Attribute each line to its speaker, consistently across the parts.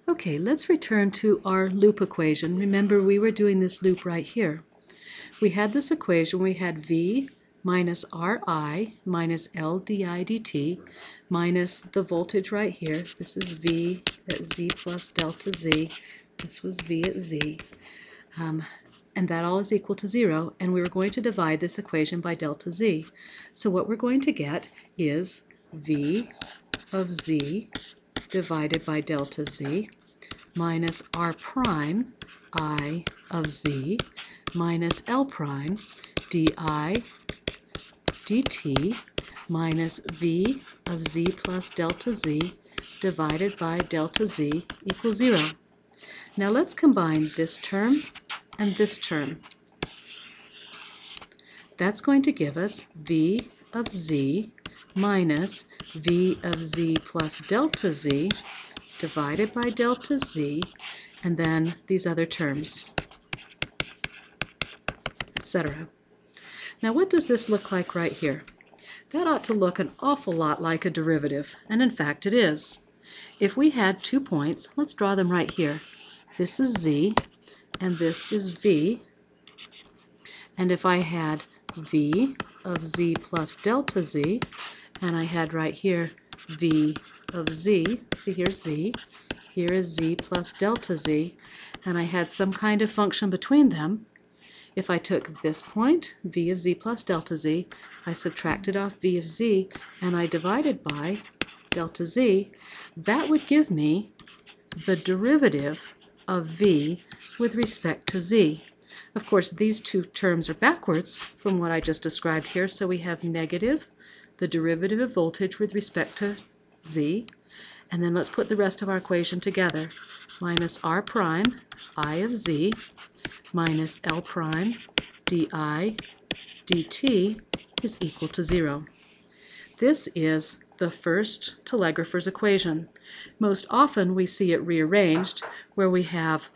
Speaker 1: Okay, let's return to our loop equation. Remember, we were doing this loop right here. We had this equation, we had V minus Ri minus L di dt minus the voltage right here. This is V at Z plus delta Z. This was V at Z. And that all is equal to 0, and we were going to divide this equation by delta Z. So what we're going to get is V of Z divided by delta Z minus R prime I of Z minus L prime di dt minus V of Z plus delta Z divided by delta Z equals 0. Now let's combine this term and this term. That's going to give us V of Z minus V of Z plus delta Z divided by delta Z, and then these other terms, etc. Now what does this look like right here? That ought to look an awful lot like a derivative, and in fact it is. If we had 2 points, let's draw them right here. This is Z, and this is V. And if I had V of Z plus delta Z, and I had right here V of Z, see here's Z, here is Z plus delta Z, and I had some kind of function between them, if I took this point, V of Z plus delta Z, I subtracted off V of Z, and I divided by delta Z, that would give me the derivative of V with respect to Z. Of course, these two terms are backwards from what I just described here, so we have negative, the derivative of voltage with respect to Z, and then let's put the rest of our equation together. Minus R prime, I of Z, minus L prime di dt is equal to 0. This is the first telegrapher's equation. Most often we see it rearranged where we have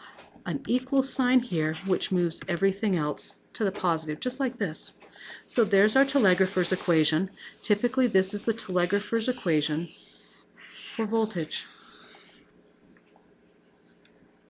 Speaker 1: an equal sign here which moves everything else to the positive, just like this. So there's our telegrapher's equation. Typically this is the telegrapher's equation for voltage.